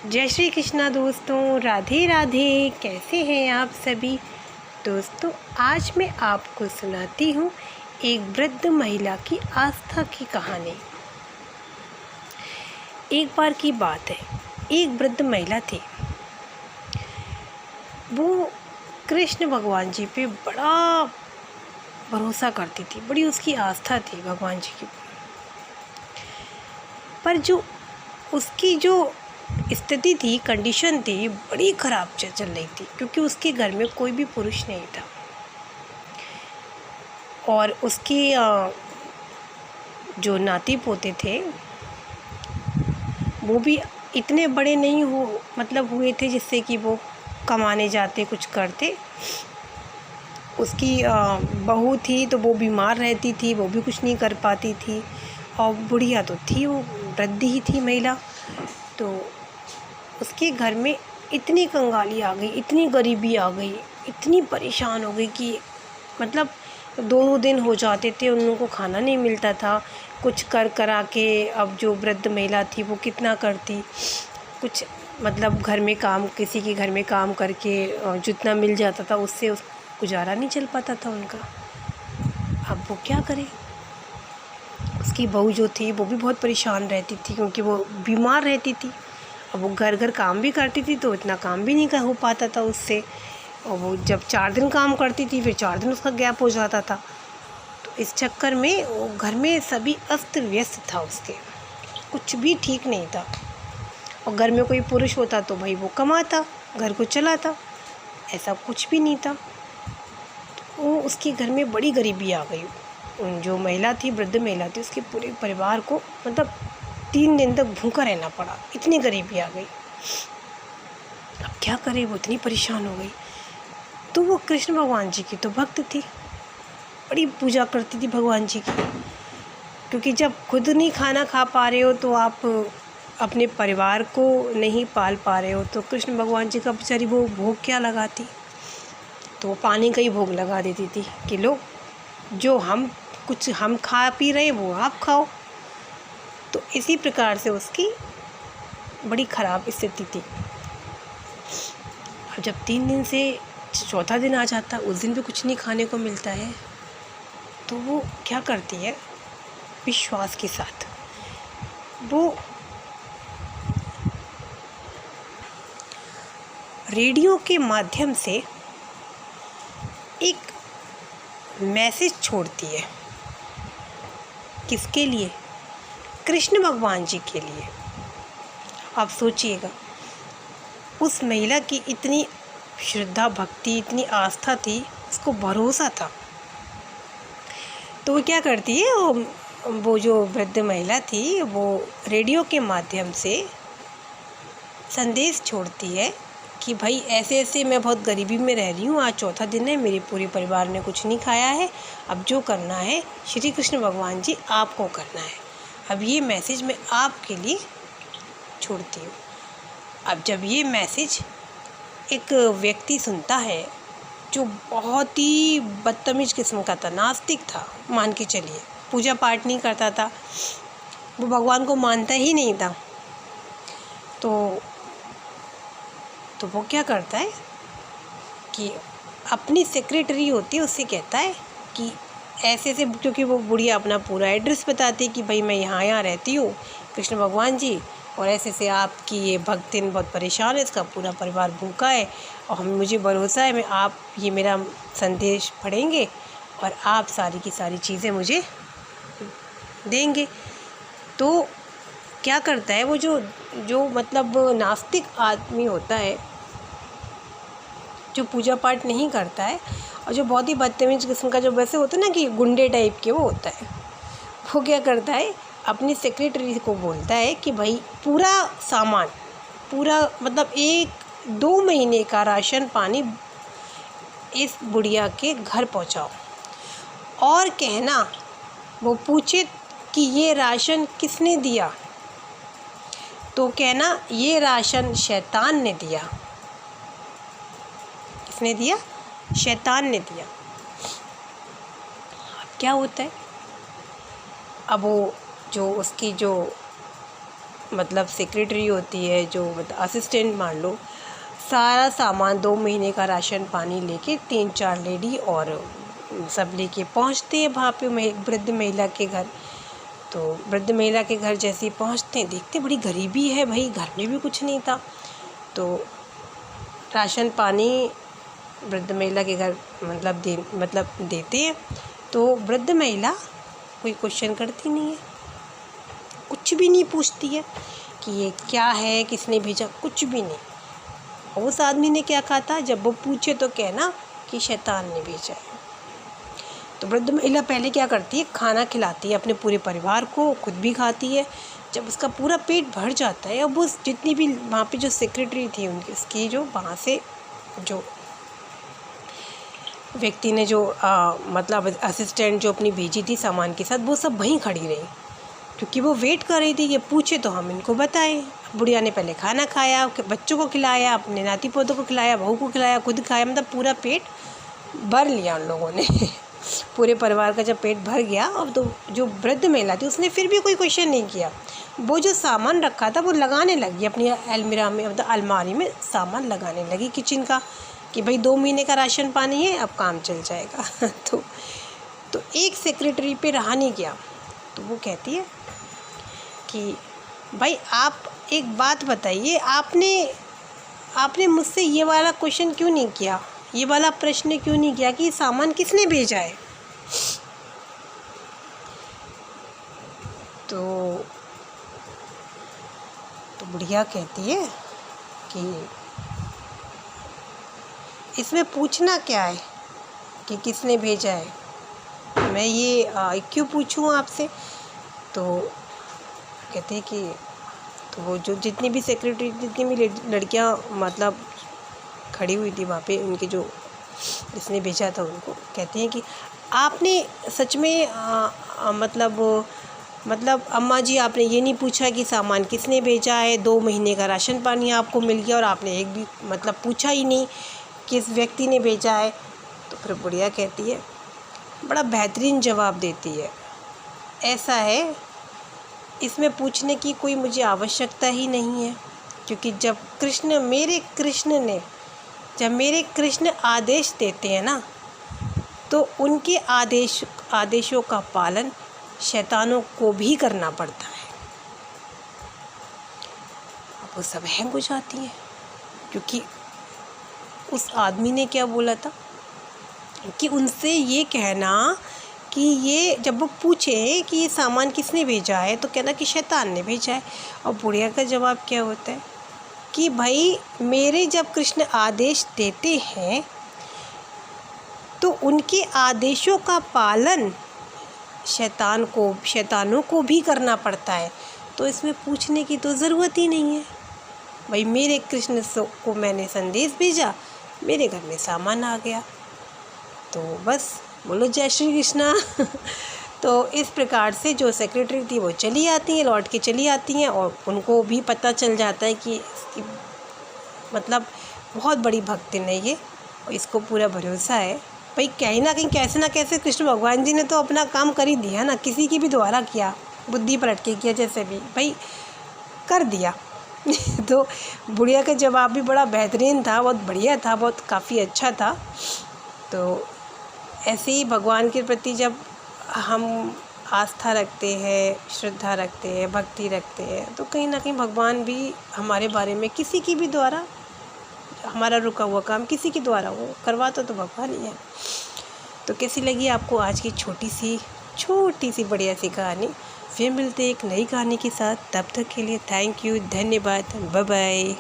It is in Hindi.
जय श्री कृष्णा दोस्तों, राधे राधे। कैसे हैं आप सभी दोस्तों। आज मैं आपको सुनाती हूँ एक वृद्ध महिला की आस्था की कहानी। एक बार की बात है, एक वृद्ध महिला थी। वो कृष्ण भगवान जी पे बड़ा भरोसा करती थी, बड़ी उसकी आस्था थी भगवान जी की। पर जो उसकी जो स्थिति थी, कंडीशन थी, बड़ी ख़राब चल रही थी, क्योंकि उसके घर में कोई भी पुरुष नहीं था और उसकी जो नाती पोते थे वो भी इतने बड़े नहीं हुए थे जिससे कि वो कमाने जाते, कुछ करते। उसकी बहू थी तो वो बीमार रहती थी, वो भी कुछ नहीं कर पाती थी। और बुढ़िया तो थी, वो वृद्ध ही थी महिला। तो उसके घर में इतनी कंगाली आ गई, इतनी गरीबी आ गई, इतनी परेशान हो गई कि मतलब 2 दिन हो जाते थे उन लोगों को खाना नहीं मिलता था। कुछ कर करा के अब जो वृद्ध महिला थी वो कितना करती, कुछ मतलब घर में काम, किसी के घर में काम करके जितना मिल जाता था उससे गुजारा नहीं चल पाता था उनका। अब वो क्या करे। उसकी बहू जो थी वो भी बहुत परेशान रहती थी, क्योंकि वो बीमार रहती थी। अब वो घर घर काम भी करती थी तो इतना काम भी नहीं हो पाता था उससे। और वो जब 4 दिन काम करती थी फिर 4 दिन उसका गैप हो जाता था। तो इस चक्कर में वो घर में सभी अस्त व्यस्त था, उसके कुछ भी ठीक नहीं था। और घर में कोई पुरुष होता तो भाई वो कमाता, घर को चलाता, ऐसा कुछ भी नहीं था। तो वो उसके घर में बड़ी गरीबी आ गई। जो महिला थी, वृद्ध महिला थी, उसके पूरे परिवार को मतलब 3 दिन तक भूखा रहना पड़ा, इतनी गरीबी आ गई। अब क्या करे, वो इतनी परेशान हो गई। तो वो कृष्ण भगवान जी की तो भक्त थी, बड़ी पूजा करती थी भगवान जी की। क्योंकि जब खुद नहीं खाना खा पा रहे हो तो आप अपने परिवार को नहीं पाल पा रहे हो, तो कृष्ण भगवान जी का बेचारी वो भोग क्या लगाती। तो वो पानी का ही भोग लगा देती थी कि लो, जो हम खा पी रहे हैं वो आप खाओ। तो इसी प्रकार से उसकी बड़ी ख़राब स्थिति थी। अब जब 3 दिन से 4था दिन आ जाता, उस दिन भी कुछ नहीं खाने को मिलता है, तो वो क्या करती है, विश्वास के साथ वो रेडियो के माध्यम से एक मैसेज छोड़ती है। किसके लिए? कृष्ण भगवान जी के लिए। आप सोचिएगा, उस महिला की इतनी श्रद्धा भक्ति, इतनी आस्था थी, उसको भरोसा था। तो वो क्या करती है, वो जो वृद्ध महिला थी वो रेडियो के माध्यम से संदेश छोड़ती है कि भाई ऐसे ऐसे मैं बहुत गरीबी में रह रही हूँ, आज 4था दिन है, मेरे पूरे परिवार ने कुछ नहीं खाया है। अब जो करना है श्री कृष्ण भगवान जी आपको करना है। अब ये मैसेज मैं आपके लिए छोड़ती हूँ। अब जब ये मैसेज एक व्यक्ति सुनता है जो बहुत ही बदतमीज किस्म का था, नास्तिक था, मान के चलिए, पूजा पाठ नहीं करता था, वो भगवान को मानता ही नहीं था, तो वो क्या करता है कि अपनी सेक्रेटरी होती है, उससे कहता है कि ऐसे ऐसे, क्योंकि वो बुढ़िया अपना पूरा एड्रेस बताती है कि भाई मैं यहाँ रहती हूँ कृष्ण भगवान जी, और ऐसे से आपकी ये भक्तिन बहुत परेशान है, इसका पूरा परिवार भूखा है, और मुझे भरोसा है आप ये मेरा संदेश पढ़ेंगे और आप सारी की सारी चीज़ें मुझे देंगे। तो क्या करता है वो जो मतलब नास्तिक आदमी होता है, जो पूजा पाठ नहीं करता है और जो बहुत ही बदतमीज किस्म का, जो वैसे होता है ना कि गुंडे टाइप के वो होता है, वो क्या करता है, अपनी सेक्रेटरी को बोलता है कि भाई पूरा सामान, पूरा मतलब 1-2 महीने का राशन पानी इस बुढ़िया के घर पहुंचाओ, और कहना, वो पूछे कि ये राशन किसने दिया, तो कहना ये राशन शैतान ने दिया। किसने दिया? शैतान ने दिया। अब क्या होता है, अब वो जो उसकी जो मतलब सेक्रेटरी होती है, जो मतलब असिस्टेंट मान लो, सारा सामान 2 महीने का राशन पानी लेके 3-4 लेडी और सब लेके पहुंचते हैं वहाँ पे वृद्ध महिला के घर। तो वृद्ध महिला के घर जैसे ही पहुँचते हैं, देखते बड़ी गरीबी है भाई, घर में भी कुछ नहीं था। तो राशन पानी वृद्ध महिला के घर मतलब देते हैं। तो वृद्ध महिला कोई क्वेश्चन करती नहीं है, कुछ भी नहीं पूछती है कि ये क्या है, किसने भेजा, कुछ भी नहीं। उस आदमी ने क्या कहा था, जब वो पूछे तो कहना कि शैतान ने भेजा है। तो वृद्ध महिला पहले क्या करती है, खाना खिलाती है अपने पूरे परिवार को, खुद भी खाती है। जब उसका पूरा पेट भर जाता है, अब वो जितनी भी वहाँ पे जो सेक्रेटरी थी उनकी, उसकी जो वहाँ से जो व्यक्ति ने जो मतलब असिस्टेंट जो अपनी भेजी थी सामान के साथ, वो सब वहीं खड़ी रही, क्योंकि वो वेट कर रही थी ये पूछे तो हम इनको बताएं। बुढ़िया ने पहले खाना खाया, बच्चों को खिलाया, अपने नाती पोतों को खिलाया, बहू को खिलाया, खुद खाया, मतलब पूरा पेट भर लिया उन लोगों ने। पूरे परिवार का जब पेट भर गया, अब तो जो वृद्ध महिला थी उसने फिर भी कोई क्वेश्चन नहीं किया। वो जो सामान रखा था वो लगाने लगी अपनी अलमीरा में, मतलब अलमारी में सामान लगाने लगी किचन का, कि भाई 2 महीने का राशन पानी है, अब काम चल जाएगा। तो एक सेक्रेटरी पे रहा नहीं गया, तो वो कहती है कि भाई आप एक बात बताइए, आपने मुझसे ये वाला क्वेश्चन क्यों नहीं किया, ये वाला प्रश्न क्यों नहीं किया कि सामान किसने भेजा है। तो बुढ़िया कहती है कि इसमें पूछना क्या है कि किसने भेजा है, मैं ये क्यों पूछूं आपसे। तो कहते हैं कि तो वो जो जितनी भी सेक्रेटरी, जितनी भी लड़कियां मतलब खड़ी हुई थी वहाँ पे, उनके जो जिसने भेजा था उनको कहती हैं कि आपने सच में मतलब अम्मा जी, आपने ये नहीं पूछा कि सामान किसने भेजा है, 2 महीने का राशन पानी आपको मिल गया और आपने एक भी मतलब पूछा ही नहीं किस व्यक्ति ने भेजा है। तो फिर बुढ़िया कहती है, बड़ा बेहतरीन जवाब देती है, ऐसा है इसमें पूछने की कोई मुझे आवश्यकता ही नहीं है, क्योंकि जब मेरे कृष्ण आदेश देते हैं ना, तो उनके आदेशों का पालन शैतानों को भी करना पड़ता है। अब वो सब हैंग हो जाती हैं, क्योंकि उस आदमी ने क्या बोला था कि उनसे ये कहना कि ये जब वो पूछे कि ये सामान किसने भेजा है, तो कहना कि शैतान ने भेजा है। और बुढ़िया का जवाब क्या होता है कि भाई मेरे जब कृष्ण आदेश देते हैं तो उनके आदेशों का पालन शैतानों को भी करना पड़ता है, तो इसमें पूछने की तो ज़रूरत ही नहीं है। भाई मेरे कृष्ण को मैंने संदेश भेजा, मेरे घर में सामान आ गया, तो बस बोलो जय श्री कृष्णा। तो इस प्रकार से जो सेक्रेटरी थी वो चली आती हैं, लौट के चली आती हैं, और उनको भी पता चल जाता है कि मतलब बहुत बड़ी भक्तिन है ये, और इसको पूरा भरोसा है। भाई कहीं ना कहीं कैसे ना कैसे कृष्ण भगवान जी ने तो अपना काम कर ही दिया ना, किसी की भी द्वारा किया, बुद्धि पलट के किया, जैसे भी भाई कर दिया। तो बुढ़िया का जवाब भी बड़ा बेहतरीन था, बहुत बढ़िया था, बहुत काफ़ी अच्छा था। तो ऐसे ही भगवान के प्रति जब हम आस्था रखते हैं, श्रद्धा रखते हैं, भक्ति रखते हैं, तो कहीं ना कहीं भगवान भी हमारे बारे में किसी की भी द्वारा, हमारा रुका हुआ काम किसी के द्वारा वो करवाता तो भगवान ही है। तो कैसी लगी आपको आज की छोटी सी बढ़िया सी कहानी। फिर मिलते एक नई कहानी के साथ, तब तक के लिए थैंक यू, धन्यवाद, बाय बाय।